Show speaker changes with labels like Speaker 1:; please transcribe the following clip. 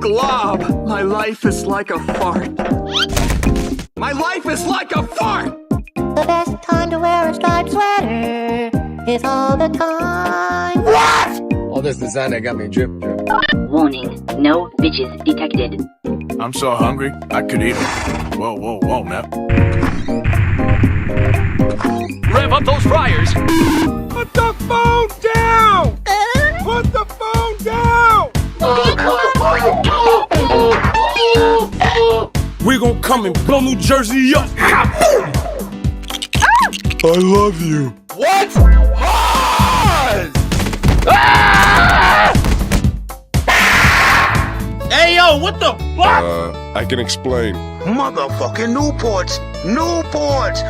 Speaker 1: Glob, my life is like a fart. My life is like a fart!
Speaker 2: The best time to wear a striped sweater is all the time.
Speaker 1: What?
Speaker 3: All this designer got me drip.
Speaker 4: Warning, no bitches detected.
Speaker 5: I'm so hungry, I could eat them. Whoa, now.
Speaker 6: Rev up those fryers!
Speaker 5: Put the phone down! Put the phone down! We gon' come and blow New Jersey up! I love you.
Speaker 1: What? Pause!
Speaker 5: Hey yo, what the fuck?
Speaker 7: I can explain.
Speaker 1: Motherfucking Newports! Newports!